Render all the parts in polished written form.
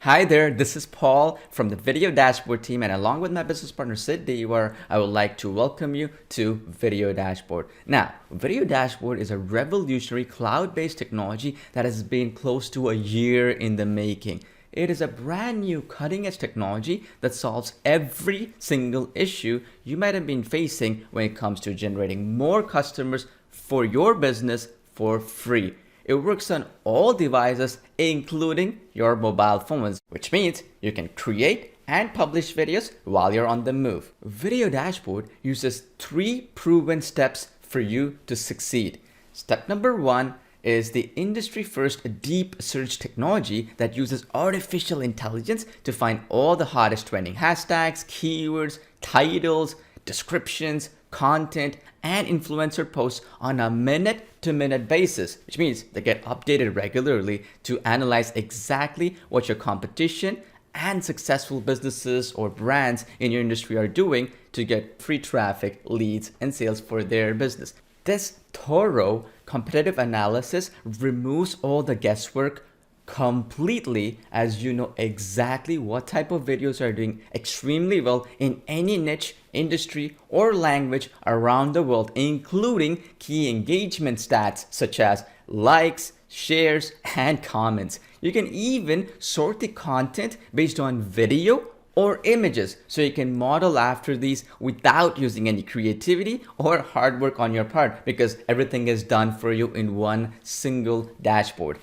Hi there, this is Paul from the Video Dashboard team, and along with my business partner Sid Dewar, I would like to welcome you to Video Dashboard. Now, Video Dashboard is a revolutionary cloud-based technology that has been close to a year in the making. It is a brand new cutting-edge technology that solves every single issue you might have been facing when it comes to generating more customers for your business for free. It works on all devices, including your mobile phones, which means you can create and publish videos while you're on the move. Video Dashboard uses 3 proven steps for you to succeed. Step number 1 is the industry-first deep search technology that uses artificial intelligence to find all the hottest trending hashtags, keywords, titles, descriptions, content, and influencer posts on a minute-to-minute basis, which means they get updated regularly to analyze exactly what your competition and successful businesses or brands in your industry are doing to get free traffic, leads, and sales for their business. This thorough competitive analysis removes all the guesswork completely, as you know exactly what type of videos are doing extremely well in any niche, industry, or language around the world, including key engagement stats such as likes, shares, and comments. You can even sort the content based on video or images, so you can model after these without using any creativity or hard work on your part, because everything is done for you in one single dashboard.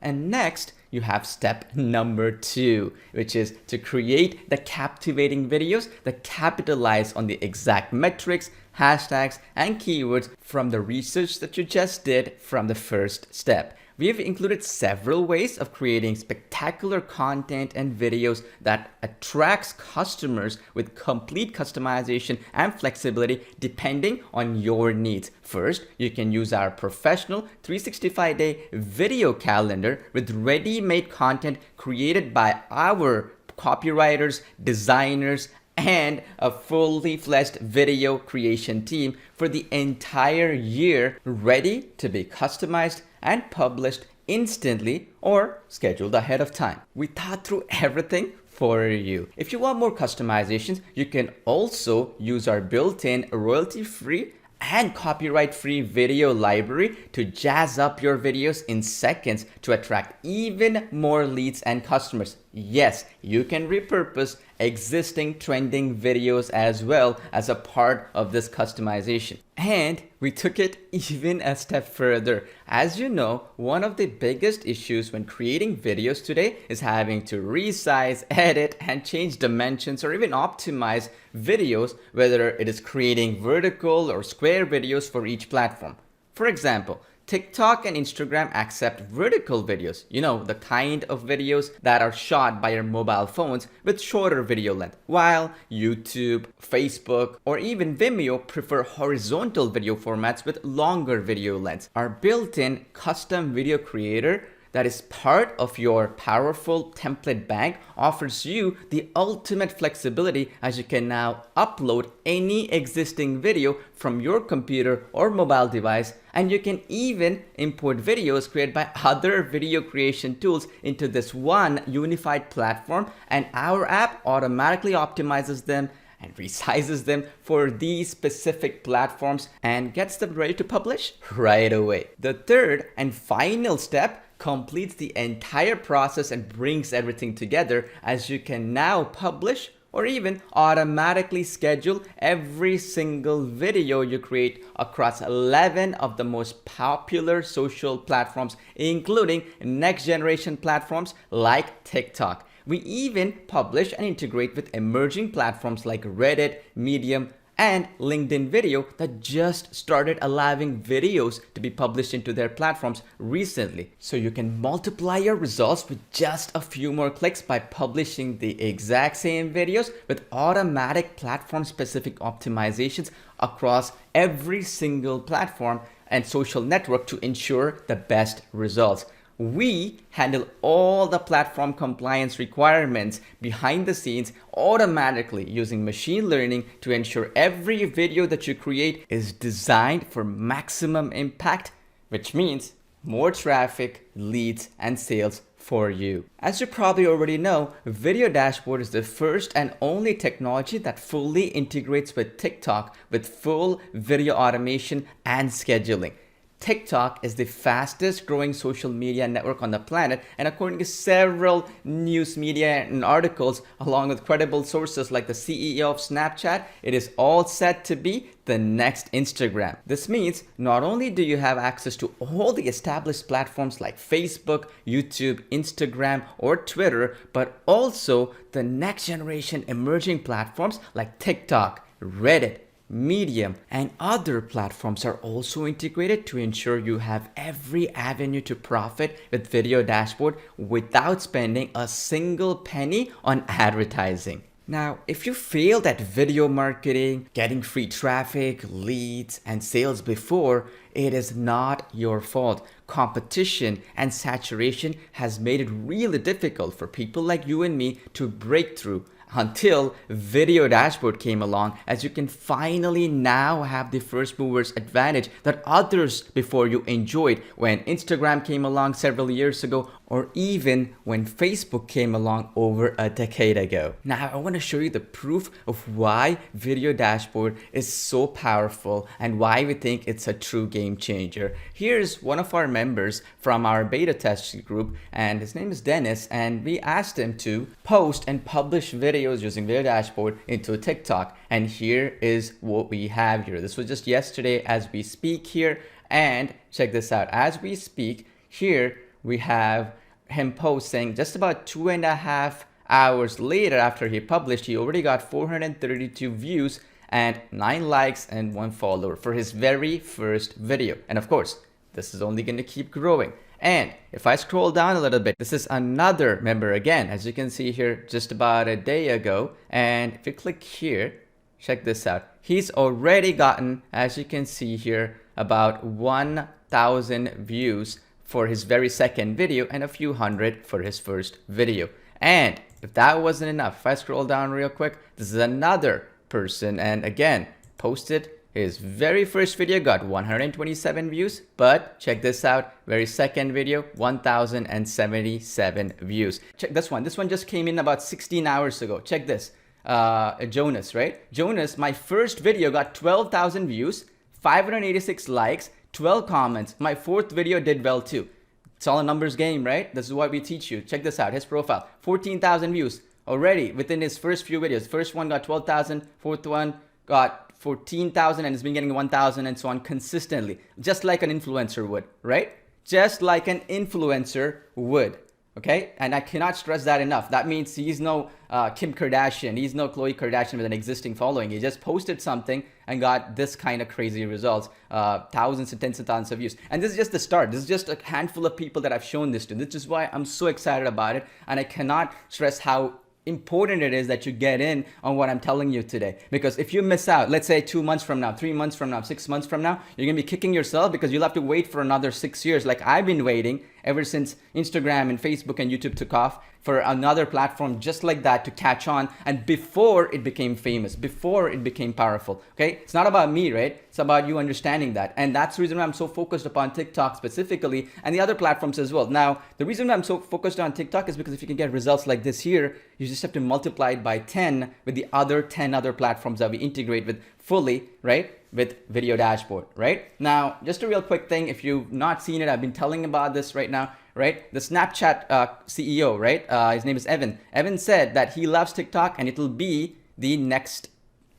And next, you have step number 2, which is to create the captivating videos that capitalize on the exact metrics, hashtags, and keywords from the research that you just did from the first step. We have included several ways of creating spectacular content and videos that attracts customers with complete customization and flexibility depending on your needs. First, you can use our professional 365-day video calendar with ready-made content created by our copywriters, designers, and a fully fledged video creation team for the entire year, ready to be customized and published instantly or scheduled ahead of time. We thought through everything for you. If you want more customizations, you can also use our built-in royalty-free and copyright-free video library to jazz up your videos in seconds to attract even more leads and customers. Yes, you can repurpose existing trending videos as well as a part of this customization. And we took it even a step further. As you know, one of the biggest issues when creating videos today is having to resize, edit, and change dimensions or even optimize videos, whether it is creating vertical or square videos for each platform. For example, TikTok and Instagram accept vertical videos, the kind of videos that are shot by your mobile phones with shorter video length, while YouTube, Facebook, or even Vimeo prefer horizontal video formats with longer video lengths. Our built-in custom video creator that is part of your powerful template bank offers you the ultimate flexibility, as you can now upload any existing video from your computer or mobile device, and you can even import videos created by other video creation tools into this one unified platform, and our app automatically optimizes them and resizes them for these specific platforms and gets them ready to publish right away. The third and final step completes the entire process and brings everything together, as you can now publish or even automatically schedule every single video you create across 11 of the most popular social platforms, including next generation platforms like TikTok. We even publish and integrate with emerging platforms like Reddit, Medium, and LinkedIn Video that just started allowing videos to be published into their platforms recently. So you can multiply your results with just a few more clicks by publishing the exact same videos with automatic platform-specific optimizations across every single platform and social network to ensure the best results. We handle all the platform compliance requirements behind the scenes automatically using machine learning to ensure every video that you create is designed for maximum impact, which means more traffic, leads, and sales for you. As you probably already know, Video Dashboard is the first and only technology that fully integrates with TikTok with full video automation and scheduling. TikTok is the fastest growing social media network on the planet, and according to several news media and articles, along with credible sources like the CEO of Snapchat, it is all set to be the next Instagram. This means not only do you have access to all the established platforms like Facebook, YouTube, Instagram, or Twitter, but also the next generation emerging platforms like TikTok, Reddit, Medium, and other platforms are also integrated to ensure you have every avenue to profit with Video Dashboard without spending a single penny on advertising. Now, if you failed at video marketing, getting free traffic, leads, and sales before, it is not your fault. Competition and saturation has made it really difficult for people like you and me to break through until Video Dashboard came along, as you can finally now have the first movers advantage that others before you enjoyed when Instagram came along several years ago, or even when Facebook came along over a decade ago. Now I want to show you the proof of why Video Dashboard is so powerful and why we think it's a true game changer. Here's one of our members from our beta test group, and his name is Dennis, and we asked him to post and publish videos using Video Dashboard into TikTok, and here is what we have here. This was just yesterday as we speak here, and check this out. As we speak here, we have him posting just about 2.5 hours later after he published. He already got 432 views and 9 likes and 1 follower for his very first video. And of course, this is only going to keep growing. And if I scroll down a little bit, this is another member again, as you can see here, just about a day ago. And if you click here, check this out. He's already gotten, as you can see here, about 1,000 views for his very second video and a few hundred for his first video. And if that wasn't enough, if I scroll down real quick, this is another person, and again, posted his very first video, got 127 views, but check this out, very second video, 1,077 views. Check this one. This one just came in about 16 hours ago. Check this. Jonas, right? Jonas, my first video got 12,000 views, 586 likes, 12 comments. My fourth video did well too. It's all a numbers game, right? This is what we teach you. Check this out. His profile, 14,000 views already within his first few videos. First one got 12,000, fourth one got 14,000, and it's been getting 1,000 and so on consistently, just like an influencer would, right? Just like an influencer would. Okay, and I cannot stress that enough. That means he's no Kim Kardashian, he's no Khloe Kardashian with an existing following. He just posted something and got this kind of crazy results, thousands and tens of thousands of views. And this is just the start. This is just a handful of people that I've shown this to. This is why I'm so excited about it, and I cannot stress how important it is that you get in on what I'm telling you today. Because if you miss out, let's say 2 months from now, 3 months from now, 6 months from now, you're gonna be kicking yourself because you'll have to wait for another 6 years, like I've been waiting ever since Instagram and Facebook and YouTube took off, for another platform just like that to catch on, and before it became famous, before it became powerful. Okay, it's not about me, right? It's about you understanding that, and that's the reason why I'm so focused upon TikTok specifically, and the other platforms as well. Now, the reason why I'm so focused on TikTok is because if you can get results like this here, you just have to multiply it by 10 with the other 10 other platforms that we integrate with fully, right? With Video Dashboard, right? Now, just a real quick thing, if you've not seen it, I've been telling about this right now, right? The Snapchat CEO, right? His name is Evan. Evan said that he loves TikTok and it'll be the next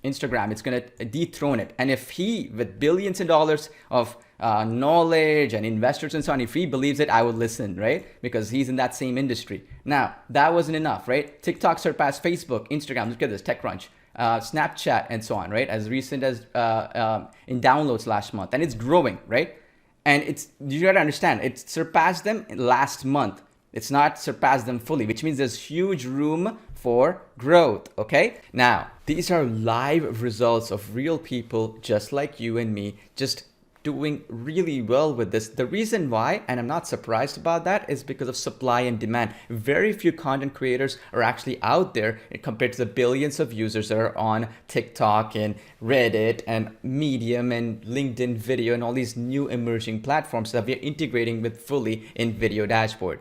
Instagram. It's going to dethrone it. And if he, with billions of dollars of knowledge and investors and so on, if he believes it, I would listen, right? Because he's in that same industry. Now, that wasn't enough, right? TikTok surpassed Facebook, Instagram. Look at this, TechCrunch. Snapchat and so on, right? As recent as in downloads last month, and it's growing, right? And you gotta understand, it surpassed them last month. It's not surpassed them fully, which means there's huge room for growth. Okay, now these are live results of real people just like you and me, just doing really well with this. The reason why, and I'm not surprised about that, is because of supply and demand. Very few content creators are actually out there compared to the billions of users that are on TikTok and Reddit and Medium and LinkedIn Video and all these new emerging platforms that we're integrating with fully in Video Dashboard.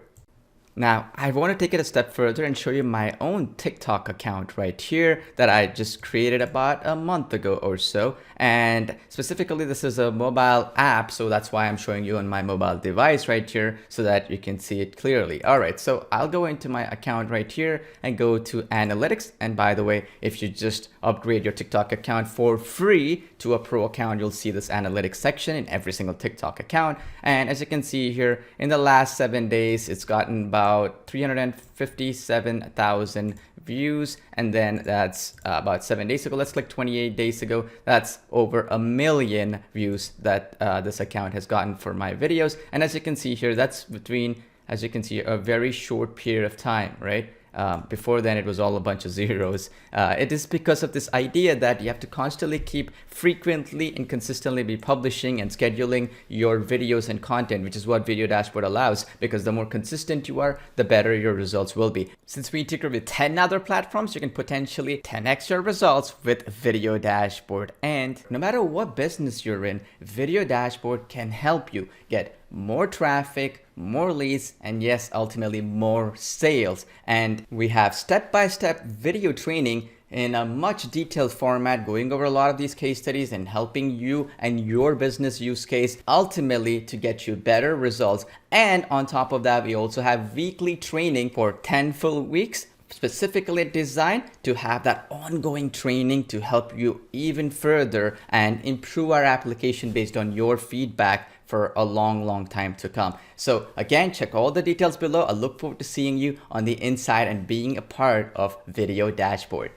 Now, I want to take it a step further and show you my own TikTok account right here that I just created about a month ago or so. And specifically, this is a mobile app, so that's why I'm showing you on my mobile device right here so that you can see it clearly. All right, so I'll go into my account right here and go to analytics. And by the way, if you just upgrade your TikTok account for free to a pro account, you'll see this analytics section in every single TikTok account. And as you can see here, in the last 7 days, it's gotten about 357,000 views, and then that's about 7 days ago. Let's click 28 days ago. That's over 1 million views that this account has gotten for my videos. And as you can see here, that's between, as you can see, a very short period of time, right? Before then, it was all a bunch of zeros. It is because of this idea that you have to constantly keep frequently and consistently be publishing and scheduling your videos and content, which is what Video Dashboard allows, because the more consistent you are, the better your results will be. Since we integrate with 10 other platforms, you can potentially 10x your results with Video Dashboard. And no matter what business you're in, Video Dashboard can help you get more traffic, more leads, and yes, ultimately more sales. And we have step-by-step video training in a much detailed format, going over a lot of these case studies and helping you and your business use case ultimately to get you better results. And on top of that, we also have weekly training for 10 full weeks, specifically designed to have that ongoing training to help you even further and improve our application based on your feedback for a long time to come. So again, check all the details below. I look forward to seeing you on the inside and being a part of Video Dashboard.